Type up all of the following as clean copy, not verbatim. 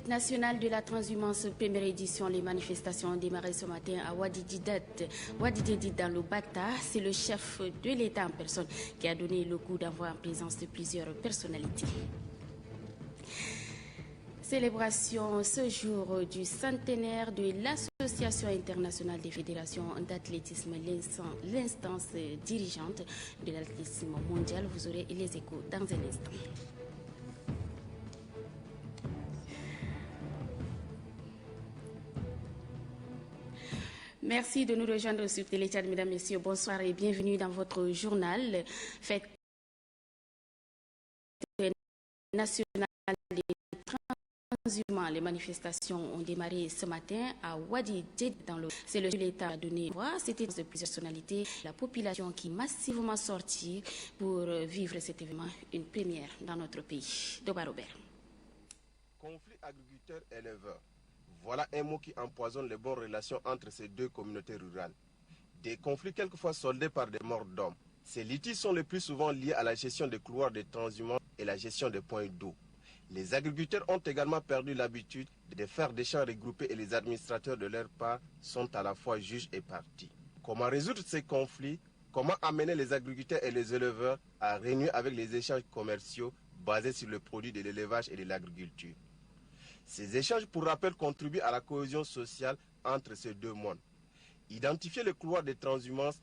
Fête nationale de la transhumance, première édition. Les manifestations ont démarré ce matin à Ouadididi dans le Bata. C'est le chef de l'État en personne qui a donné le coup d'envoi en présence de plusieurs personnalités. Célébration ce jour du centenaire de l'Association internationale des fédérations d'athlétisme, l'instance dirigeante de l'athlétisme mondial. Vous aurez les échos dans un instant. Merci de nous rejoindre sur Téléchat, mesdames, messieurs. Bonsoir et bienvenue dans votre journal. Fête nationale des transhumants. Les manifestations ont démarré ce matin à Ouadididi dans le... C'est le l'État a donné voix. C'était de plusieurs personnalités. La population qui est massivement sortie pour vivre cet événement, une première dans notre pays. Doba Robert. Conflit agriculteur-éleveur. Voilà un mot qui empoisonne les bonnes relations entre ces deux communautés rurales. Des conflits quelquefois soldés par des morts d'hommes. Ces litiges sont le plus souvent liés à la gestion des couloirs de transhumance et la gestion des points d'eau. Les agriculteurs ont également perdu l'habitude de faire des champs regroupés et les administrateurs de leur part sont à la fois juges et parties. Comment résoudre ces conflits? Comment amener les agriculteurs et les éleveurs à renouer avec les échanges commerciaux basés sur le produit de l'élevage et de l'agriculture? Ces échanges, pour rappel, contribuent à la cohésion sociale entre ces deux mondes. Identifier le couloir de transhumance,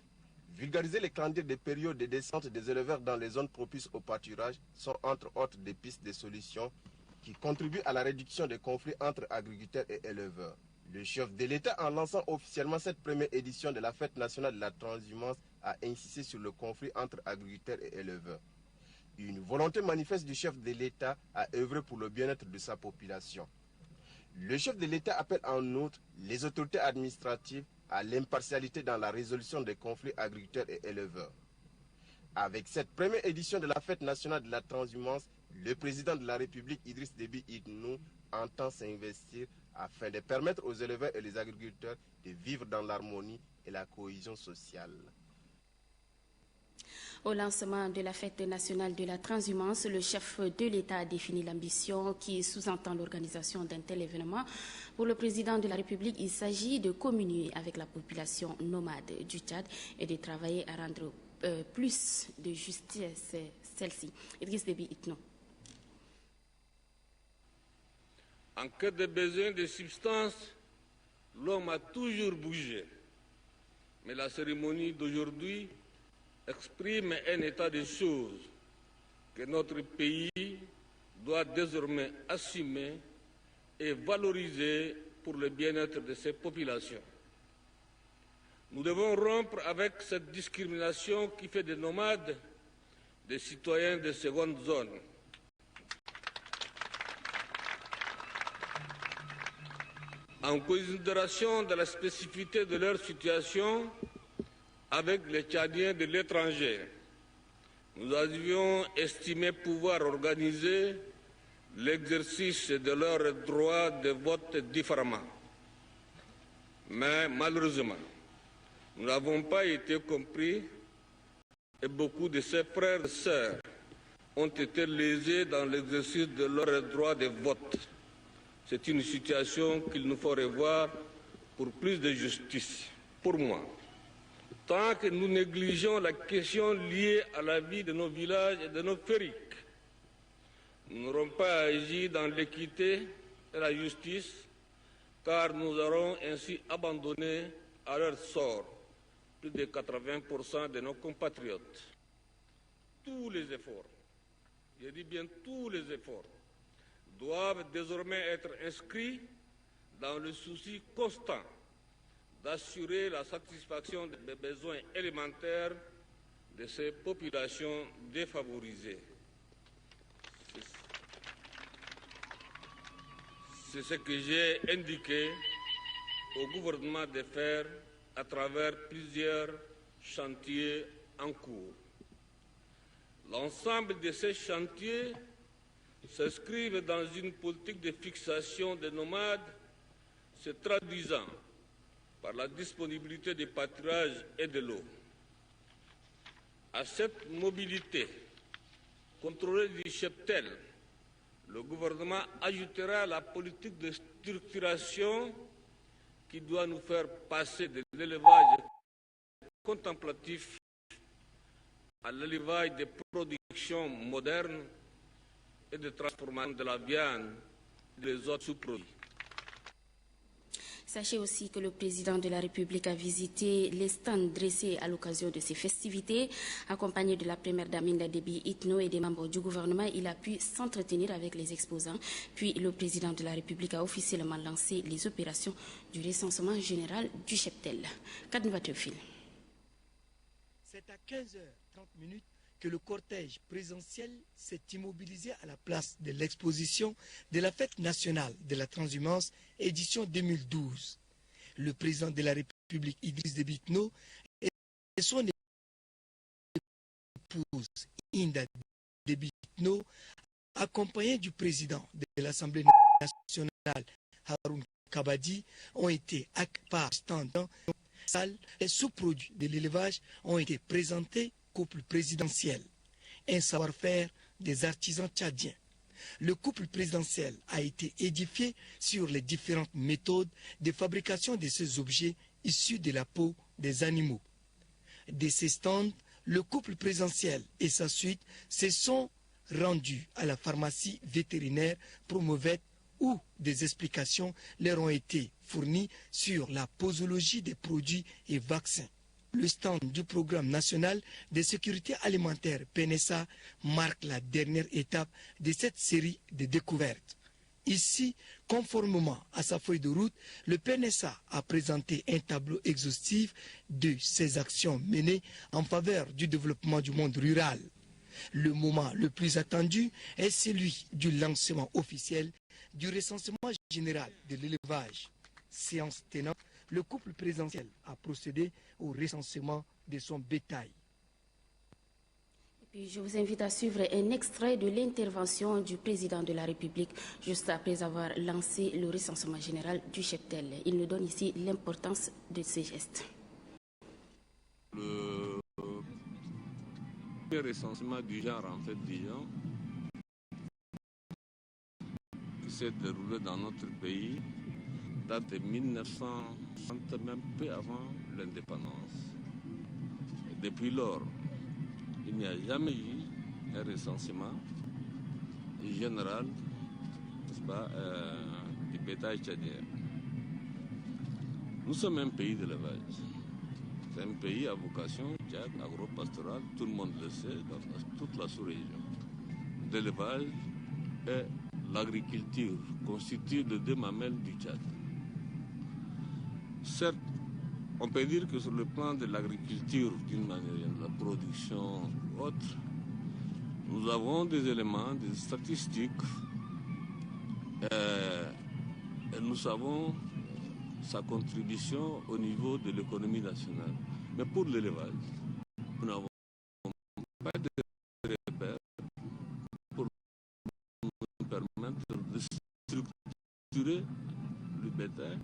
vulgariser les calendriers des périodes de descente des éleveurs dans les zones propices au pâturage sont entre autres des pistes de solutions qui contribuent à la réduction des conflits entre agriculteurs et éleveurs. Le chef de l'État, en lançant officiellement cette première édition de la Fête nationale de la transhumance, a insisté sur le conflit entre agriculteurs et éleveurs. Une volonté manifeste du chef de l'État à œuvrer pour le bien-être de sa population. Le chef de l'État appelle en outre les autorités administratives à l'impartialité dans la résolution des conflits agriculteurs et éleveurs. Avec cette première édition de la Fête nationale de la transhumance, le président de la République, Idriss Déby Itno, entend s'investir afin de permettre aux éleveurs et les agriculteurs de vivre dans l'harmonie et la cohésion sociale. Au lancement de la Fête nationale de la transhumance, le chef de l'État a défini l'ambition qui sous-entend l'organisation d'un tel événement. Pour le président de la République, il s'agit de communier avec la population nomade du Tchad et de travailler à rendre plus de justice celle-ci. Idriss Déby Itno. En cas de besoin de substance, l'homme a toujours bougé. Mais la cérémonie d'aujourd'hui exprime un état de choses que notre pays doit désormais assumer et valoriser pour le bien-être de ses populations. Nous devons rompre avec cette discrimination qui fait des nomades des citoyens de seconde zone. En considération de la spécificité de leur situation, avec les Tchadiens de l'étranger, nous avions estimé pouvoir organiser l'exercice de leur droit de vote différemment. Mais malheureusement, nous n'avons pas été compris et beaucoup de ces frères et sœurs ont été lésés dans l'exercice de leur droit de vote. C'est une situation qu'il nous faut revoir pour plus de justice. Pour moi, tant que nous négligeons la question liée à la vie de nos villages et de nos fériques, nous n'aurons pas agi dans l'équité et la justice, car nous aurons ainsi abandonné à leur sort plus de 80% de nos compatriotes. Tous les efforts, je dis bien tous les efforts, doivent désormais être inscrits dans le souci constant d'assurer la satisfaction des besoins élémentaires de ces populations défavorisées. C'est ce que j'ai indiqué au gouvernement de faire à travers plusieurs chantiers en cours. L'ensemble de ces chantiers s'inscrivent dans une politique de fixation des nomades se traduisant par la disponibilité des pâturages et de l'eau. À cette mobilité contrôlée du cheptel le gouvernement ajoutera la politique de structuration qui doit nous faire passer de l'élevage contemplatif à l'élevage des productions modernes et de transformation de la viande et des autres sous-produits. Sachez aussi que le président de la République a visité les stands dressés à l'occasion de ces festivités. Accompagné de la première dame Inda Déby Itno et des membres du gouvernement, il a pu s'entretenir avec les exposants. Puis le président de la République a officiellement lancé les opérations du recensement général du cheptel. Kadmiva Théophile. C'est à 15h30 que le cortège présidentiel s'est immobilisé à la place de l'exposition de la fête nationale de la transhumance édition 2012. Le président de la République Idriss Déby Itno et son épouse Inda Déby Itno, accompagnés du président de l'Assemblée nationale Haroun Kabadi, ont été par stand dans la salle. Les sous-produits de l'élevage ont été présentés couple présidentiel, un savoir-faire des artisans tchadiens. Le couple présidentiel a été édifié sur les différentes méthodes de fabrication de ces objets issus de la peau des animaux. De ces stands, le couple présidentiel et sa suite se sont rendus à la pharmacie vétérinaire Promovette où des explications leur ont été fournies sur la posologie des produits et vaccins. Le stand du programme national de sécurité alimentaire PNSA marque la dernière étape de cette série de découvertes. Ici, conformément à sa feuille de route, le PNSA a présenté un tableau exhaustif de ses actions menées en faveur du développement du monde rural. Le moment le plus attendu est celui du lancement officiel du recensement général de l'élevage. Séance tenante, le couple présidentiel a procédé au recensement de son bétail. Et puis je vous invite à suivre un extrait de l'intervention du président de la République juste après avoir lancé le recensement général du cheptel. Il nous donne ici l'importance de ces gestes. Le recensement du genre, en fait, disons, qui s'est déroulé dans notre pays date de 1960, même peu avant l'indépendance. Depuis lors, il n'y a jamais eu un recensement général, n'est-ce pas, du bétail tchadien. Nous sommes un pays d'élevage. C'est un pays à vocation Tchad, agro-pastoral, tout le monde le sait, dans toute la sous-région. L'élevage et l'agriculture constituent les deux mamelles du Tchad. Certes, on peut dire que sur le plan de l'agriculture, d'une manière, de la production autre, nous avons des éléments, des statistiques, et nous savons sa contribution au niveau de l'économie nationale. Mais pour l'élevage, nous n'avons pas de repères pour nous permettre de structurer le bétail,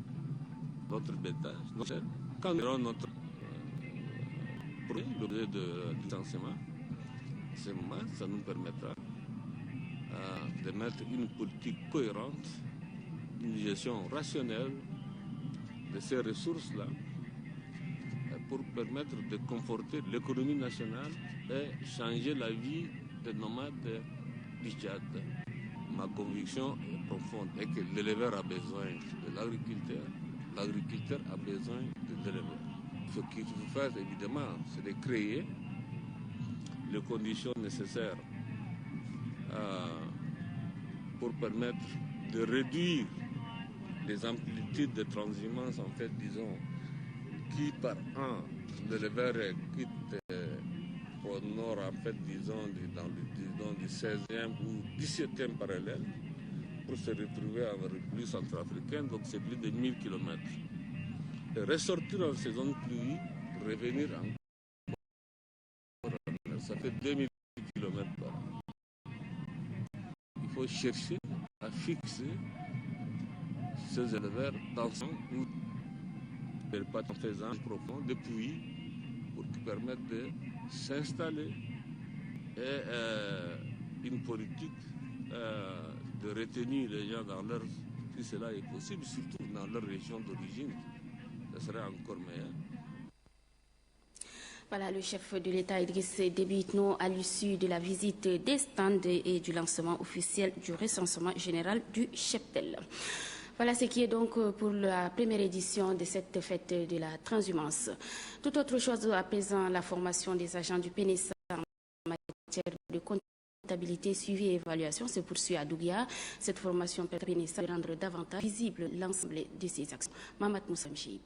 notre bétail. Quand nous aurons notre projet, l'objet de licenciement, à ce moment, ça nous permettra de mettre une politique cohérente, une gestion rationnelle de ces ressources-là pour permettre de conforter l'économie nationale et changer la vie des nomades du Tchad. Ma conviction est profonde et que l'éleveur a besoin de l'agriculteur, l'agriculteur a besoin de l'éleveur. Ce qu'il faut faire, évidemment, c'est de créer les conditions nécessaires pour permettre de réduire les amplitudes de transhumance, en fait, disons, qui par an, l'éleveur quitte au nord, en fait, disons, dans du 16e ou 17e parallèle, pour se retrouver en République centrafricaine, donc c'est plus de 1000 km. Et ressortir en saison de pluie, revenir encore, ça fait 2000 km par an. Il faut chercher à fixer ces éleveurs dans son ou pas en faisant profond de puits pour qu'ils permettent de s'installer et une politique de retenir les gens dans leur, si cela est possible, surtout dans leur région d'origine, ce serait encore meilleur. Voilà le chef de l'État Idriss Déby Itno à l'issue de la visite des stands et du lancement officiel du recensement général du cheptel. Voilà ce qui est donc pour la première édition de cette fête de la transhumance. Toute autre chose à présent, la formation des agents du PNSA en matière de comptabilité, suivi et évaluation se poursuit à Dougia. Cette formation permet au PNSA de rendre davantage visible l'ensemble de ses actions. Mamat Moussamchi.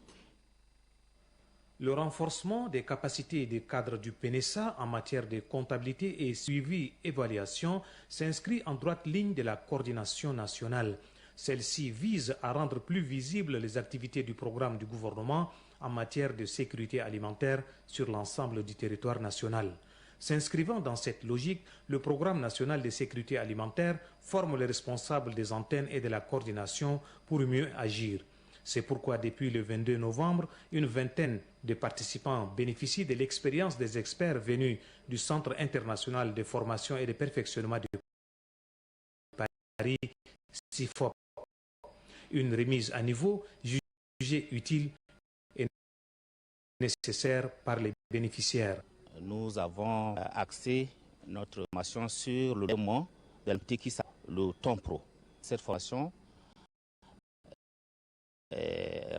Le renforcement des capacités des cadres du PNSA en matière de comptabilité et suivi-évaluation s'inscrit en droite ligne de la coordination nationale. Celle-ci vise à rendre plus visibles les activités du programme du gouvernement en matière de sécurité alimentaire sur l'ensemble du territoire national. S'inscrivant dans cette logique, le programme national de sécurité alimentaire forme les responsables des antennes et de la coordination pour mieux agir. C'est pourquoi depuis le 22 novembre, une vingtaine de participants bénéficient de l'expérience des experts venus du Centre international de formation et de perfectionnement de Paris, CIFOP. Une remise à niveau jugée utile et nécessaire par les bénéficiaires. Nous avons axé notre formation sur le développement de l'outil qui s'appelle le temps pro. Cette formation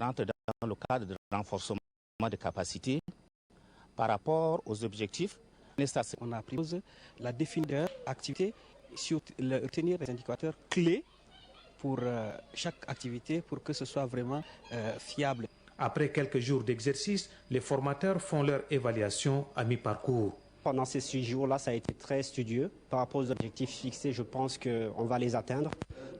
rentre dans le cadre de renforcement des capacités par rapport aux objectifs. On a pris la définition d'activité, tenir des indicateurs clés pour chaque activité pour que ce soit vraiment fiable. Après quelques jours d'exercice, les formateurs font leur évaluation à mi-parcours. Pendant ces 6 jours-là, ça a été très studieux. Par rapport aux objectifs fixés, je pense qu'on va les atteindre.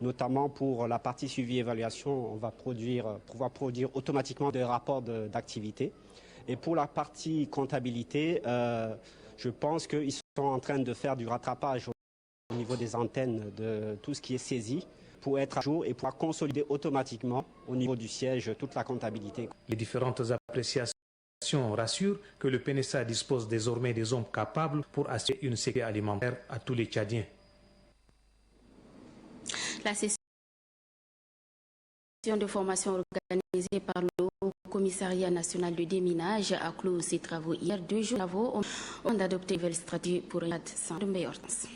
Notamment pour la partie suivi-évaluation, on va pouvoir produire automatiquement des rapports d'activité. Et pour la partie comptabilité, je pense qu'ils sont en train de faire du rattrapage au niveau des antennes de tout ce qui est saisi pour être à jour et pouvoir consolider automatiquement au niveau du siège toute la comptabilité. Les différentes appréciations rassurent que le PNSA dispose désormais des hommes capables pour assurer une sécurité alimentaire à tous les Tchadiens. La session de formation organisée par le Commissariat national de déminage a clos ses travaux hier. 2 jours de travaux ont adopté une nouvelle stratégie pour un Tchad sans de meilleure chance.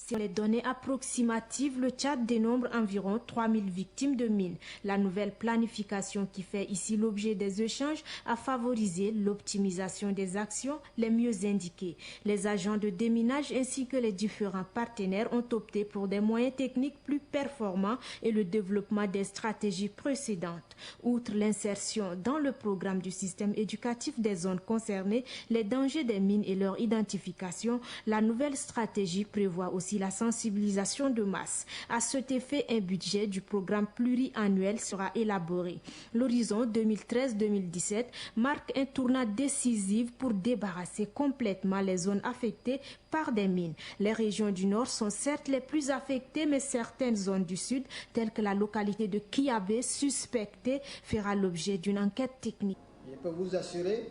Sur les données approximatives, le Tchad dénombre environ 3000 victimes de mines. La nouvelle planification qui fait ici l'objet des échanges a favorisé l'optimisation des actions les mieux indiquées. Les agents de déminage ainsi que les différents partenaires ont opté pour des moyens techniques plus performants et le développement des stratégies précédentes. Outre l'insertion dans le programme du système éducatif des zones concernées, les dangers des mines et leur identification, la nouvelle stratégie prévoit aussi la sensibilisation de masse. À cet effet, un budget du programme pluriannuel sera élaboré. L'horizon 2013-2017 marque un tournant décisif pour débarrasser complètement les zones affectées par des mines. Les régions du Nord sont certes les plus affectées, mais certaines zones du Sud, telles que la localité de Kiabé, suspectée, fera l'objet d'une enquête technique. Je peux vous assurer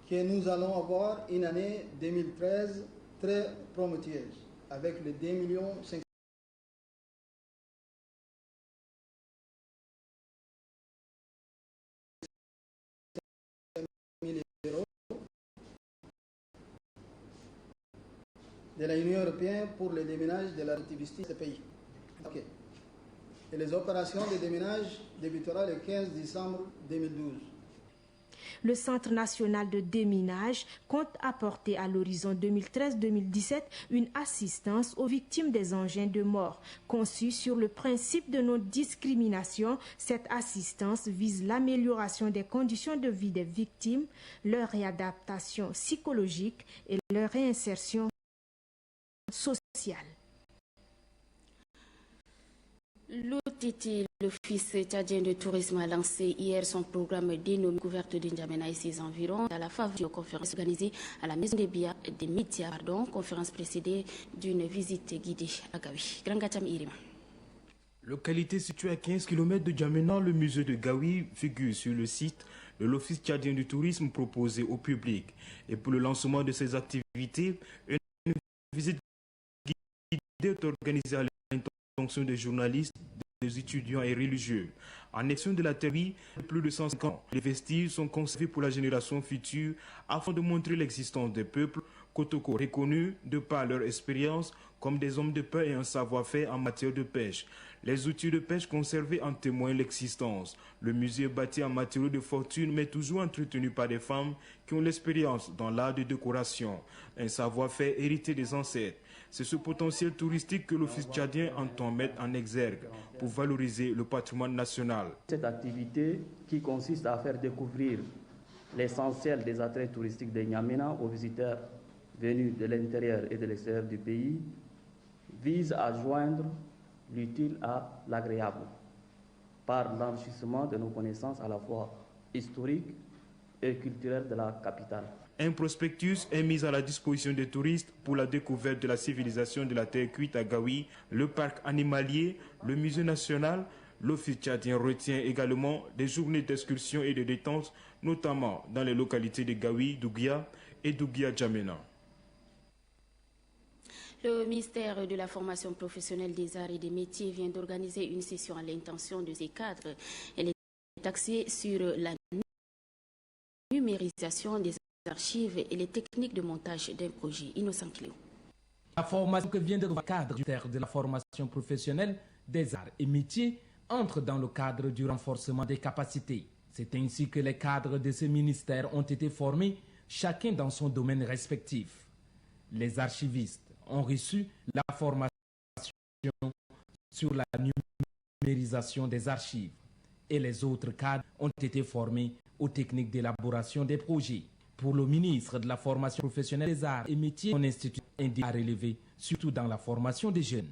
que nous allons avoir une année 2013 très prometteuse, avec les 2,5 millions d'euros de l'Union européenne pour le déminage de la l'activité de ce pays. Okay. Et les opérations de déminage débutera le 15 décembre 2012. Le Centre national de déminage compte apporter à l'horizon 2013-2017 une assistance aux victimes des engins de mort. Conçue sur le principe de non-discrimination, cette assistance vise l'amélioration des conditions de vie des victimes, leur réadaptation psychologique et leur réinsertion sociale. L'OTT, l'Office tchadien de tourisme, a lancé hier son programme dénommé Couverte de N'Djamena et ses environs à la faveur de conférence organisée à la Maison des médias, conférence précédée d'une visite guidée à Gawi. Grangatam Irima. Localité située à 15 km de N'Djamena, le musée de Gawi figure sur le site de l'Office tchadien du tourisme proposé au public. Et pour le lancement de ces activités, une visite guidée est organisée à fonction des journalistes, des étudiants et religieux. En action de la théorie, plus de 150 ans, les vestiges sont conservés pour la génération future afin de montrer l'existence des peuples Kotoko reconnus de par leur expérience comme des hommes de paix et un savoir-faire en matière de pêche. Les outils de pêche conservés en témoignent l'existence. Le musée est bâti en matériaux de fortune mais toujours entretenu par des femmes qui ont l'expérience dans l'art de décoration, un savoir-faire hérité des ancêtres. C'est ce potentiel touristique que l'Office tchadien entend mettre en exergue pour valoriser le patrimoine national. Cette activité qui consiste à faire découvrir l'essentiel des attraits touristiques de N'Djamena aux visiteurs venus de l'intérieur et de l'extérieur du pays vise à joindre l'utile à l'agréable par l'enrichissement de nos connaissances à la fois historiques et culturelles de la capitale. Un prospectus est mis à la disposition des touristes pour la découverte de la civilisation de la terre cuite à Gaoui, le parc animalier, le musée national. L'Office tchadien retient également des journées d'excursion et de détente, notamment dans les localités de Gaoui, Dougia et Dougia-N'Djamena. Le ministère de la Formation professionnelle des arts et des métiers vient d'organiser une session à l'intention de ses cadres. Elle est axée sur la numérisation des archives et les techniques de montage d'un projet. Innocent Cléo. La formation que vient de cadre du ministère de la Formation professionnelle des arts et métiers entre dans le cadre du renforcement des capacités. C'est ainsi que les cadres de ce ministère ont été formés, chacun dans son domaine respectif. Les archivistes ont reçu la formation sur la numérisation des archives et les autres cadres ont été formés aux techniques d'élaboration des projets. Pour le ministre de la Formation professionnelle des arts et métiers, son institut indique à relever, surtout dans la formation des jeunes.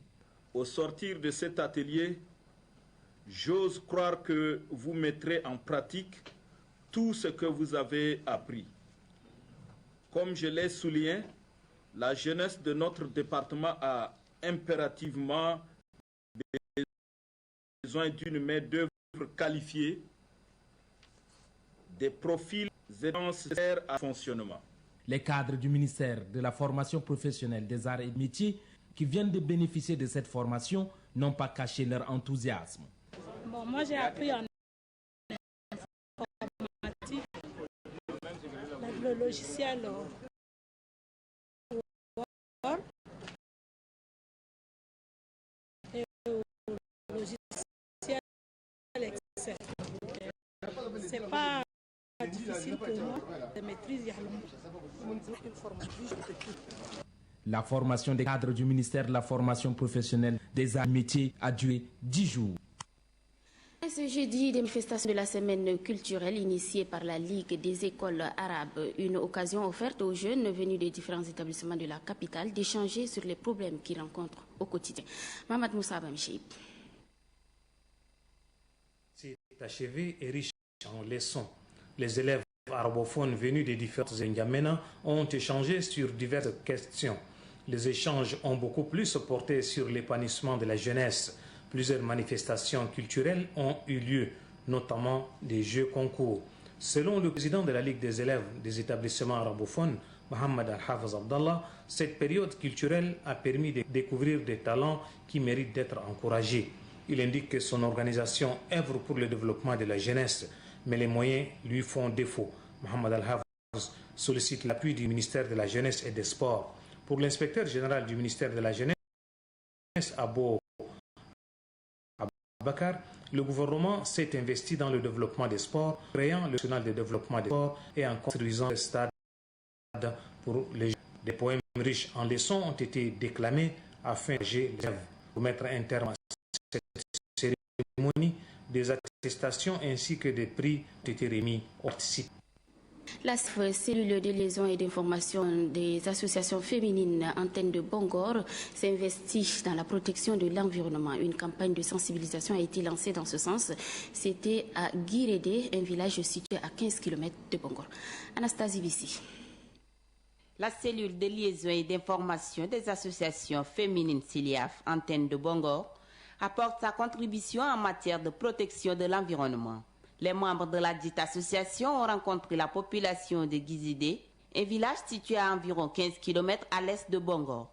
Au sortir de cet atelier, j'ose croire que vous mettrez en pratique tout ce que vous avez appris. Comme je l'ai souligné, la jeunesse de notre département a impérativement besoin d'une main-d'œuvre qualifiée, des profils nécessaires à fonctionnement. Les cadres du ministère de la Formation professionnelle des arts et métiers qui viennent de bénéficier de cette formation n'ont pas caché leur enthousiasme. Bon, moi j'ai appris en informatique le logiciel Word et le logiciel Excel. C'est pas difficile pour moi de maîtriser une formation. La formation des cadres du ministère de la Formation professionnelle des arts et métiers a duré 10 jours. Ce jeudi, des manifestations de la semaine culturelle initiée par la Ligue des écoles arabes, une occasion offerte aux jeunes venus des différents établissements de la capitale d'échanger sur les problèmes qu'ils rencontrent au quotidien. Mohamed Moussa Bamcheib. C'est achevé et riche en leçons. Les élèves arabophones venus des différents N'Djamena ont échangé sur diverses questions. Les échanges ont beaucoup plus porté sur l'épanouissement de la jeunesse. Plusieurs manifestations culturelles ont eu lieu, notamment des jeux concours. Selon le président de la Ligue des élèves des établissements arabophones, Mohamed Al-Hafez Abdallah, cette période culturelle a permis de découvrir des talents qui méritent d'être encouragés. Il indique que son organisation œuvre pour le développement de la jeunesse, mais les moyens lui font défaut. Mohamed Al-Hafez sollicite l'appui du ministère de la Jeunesse et des Sports. Pour l'inspecteur général du ministère de la Jeunesse, Abou Bakar, le gouvernement s'est investi dans le développement des sports, créant le national de développement des sports et en construisant des stades pour les jeunes. Des poèmes riches en leçons ont été déclamés afin d'encourager les élèves. Pour mettre un terme à cette cérémonie, des attestations ainsi que des prix ont été remis aux participants. La cellule de liaison et d'information des associations féminines Antenne de Bongor s'investit dans la protection de l'environnement. Une campagne de sensibilisation a été lancée dans ce sens. C'était à Guirédé, un village situé à 15 km de Bongor. Anastasie Vissi. La cellule de liaison et d'information des associations féminines SILIAF Antenne de Bongor apporte sa contribution en matière de protection de l'environnement. Les membres de la dite association ont rencontré la population de Guizidé, un village situé à environ 15 km à l'est de Bongor.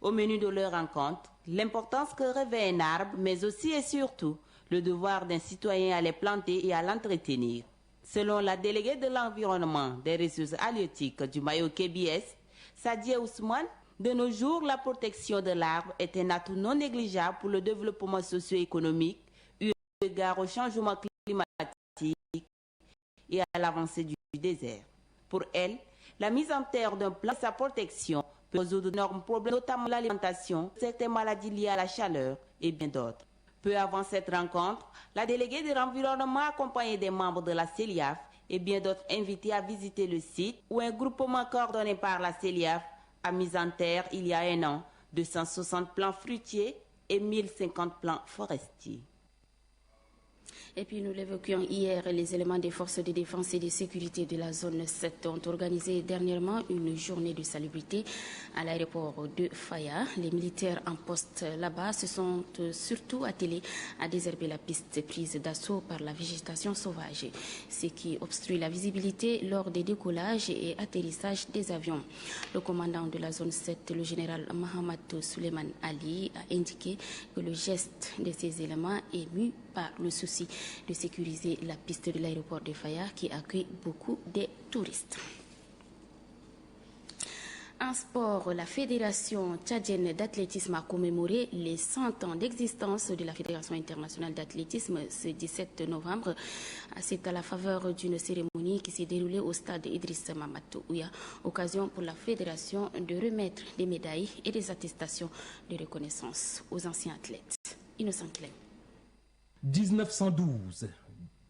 Au menu de leur rencontre, l'importance que revêt un arbre, mais aussi et surtout le devoir d'un citoyen à les planter et à l'entretenir. Selon la déléguée de l'environnement des ressources halieutiques du maillot KBS, Sadia Ousmane, de nos jours, la protection de l'arbre est un atout non négligeable pour le développement socio-économique, eu égard au changement climatique et à l'avancée du désert. Pour elle, la mise en terre d'un plan de sa protection peut résoudre d'énormes problèmes, notamment l'alimentation, certaines maladies liées à la chaleur et bien d'autres. Peu avant cette rencontre, la déléguée de l'environnement accompagnée des membres de la CELIAF et bien d'autres invités à visiter le site où un groupement coordonné par la CELIAF a mis en terre il y a un an 260 plants fruitiers et 1050 plants forestiers. Et puis nous l'évoquions hier, les éléments des forces de défense et de sécurité de la zone 7 ont organisé dernièrement une journée de salubrité à l'aéroport de Faya. Les militaires en poste là-bas se sont surtout attelés à désherber la piste prise d'assaut par la végétation sauvage, ce qui obstrue la visibilité lors des décollages et atterrissages des avions. Le commandant de la zone 7, le général Mahamadou Suleiman Ali, a indiqué que le geste de ces éléments est mu par le souci de sécuriser la piste de l'aéroport de Faya qui accueille beaucoup de touristes. En sport, la Fédération tchadienne d'athlétisme a commémoré les 100 ans d'existence de la Fédération internationale d'athlétisme ce 17 novembre. C'est à la faveur d'une cérémonie qui s'est déroulée au stade Idriss Mamadou Ouya, occasion pour la Fédération de remettre des médailles et des attestations de reconnaissance aux anciens athlètes. Innocent Clem. 1912,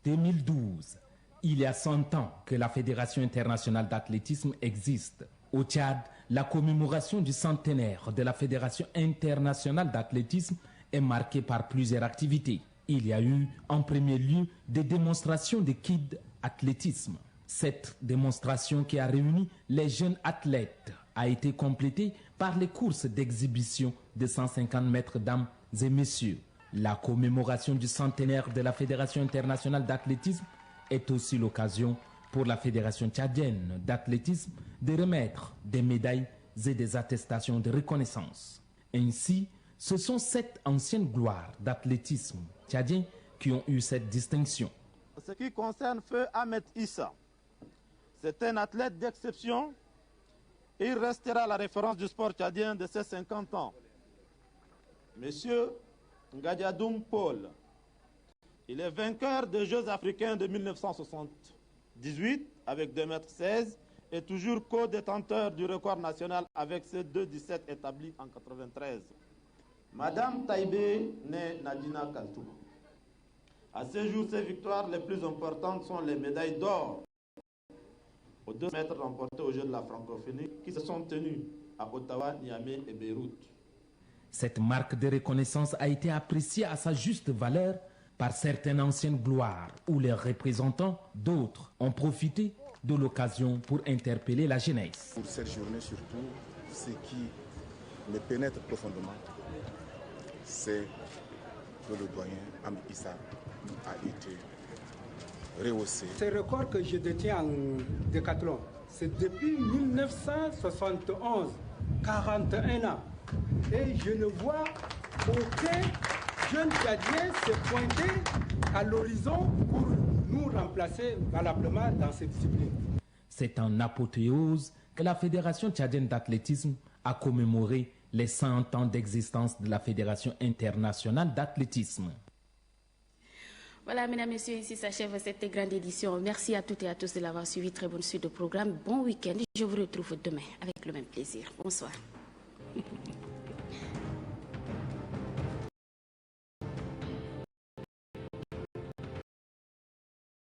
2012, il y a 100 ans que la Fédération internationale d'athlétisme existe. Au Tchad, la commémoration du centenaire de la Fédération internationale d'athlétisme est marquée par plusieurs activités. Il y a eu en premier lieu des démonstrations de kid athlétisme. Cette démonstration qui a réuni les jeunes athlètes a été complétée par les courses d'exhibition de 150 mètres dames et messieurs. La commémoration du centenaire de la Fédération internationale d'athlétisme est aussi l'occasion pour la Fédération tchadienne d'athlétisme de remettre des médailles et des attestations de reconnaissance. Ainsi, ce sont 7 anciennes gloires d'athlétisme tchadien qui ont eu cette distinction. En ce qui concerne Feu Ahmed Issa, c'est un athlète d'exception. Il restera la référence du sport tchadien de ses 50 ans. Monsieur Ngadiadoum Paul, il est vainqueur des Jeux africains de 1978 avec 2,16 m et toujours co-détenteur du record national avec ses 2,17 établis en 1993. Madame Taïbé née Nadina Kaltou. À ce jour, ses victoires les plus importantes sont les médailles d'or aux 2 mètres remportés aux Jeux de la francophonie qui se sont tenus à Ottawa, Niamey et Beyrouth. Cette marque de reconnaissance a été appréciée à sa juste valeur par certaines anciennes gloires où les représentants d'autres ont profité de l'occasion pour interpeller la jeunesse. Pour cette journée surtout, ce qui me pénètre profondément, c'est que le doyen Ahmed Issa a été rehaussé. Ce record que je détiens en décathlon, c'est depuis 1971, 41 ans. Et je ne vois aucun jeune tchadien se pointer à l'horizon pour nous remplacer valablement dans cette discipline. C'est en apothéose que la Fédération tchadienne d'athlétisme a commémoré les 100 ans d'existence de la Fédération internationale d'athlétisme. Voilà, mesdames, messieurs, ici s'achève cette grande édition. Merci à toutes et à tous de l'avoir suivi. Très bonne suite de programme. Bon week-end. Je vous retrouve demain avec le même plaisir. Bonsoir.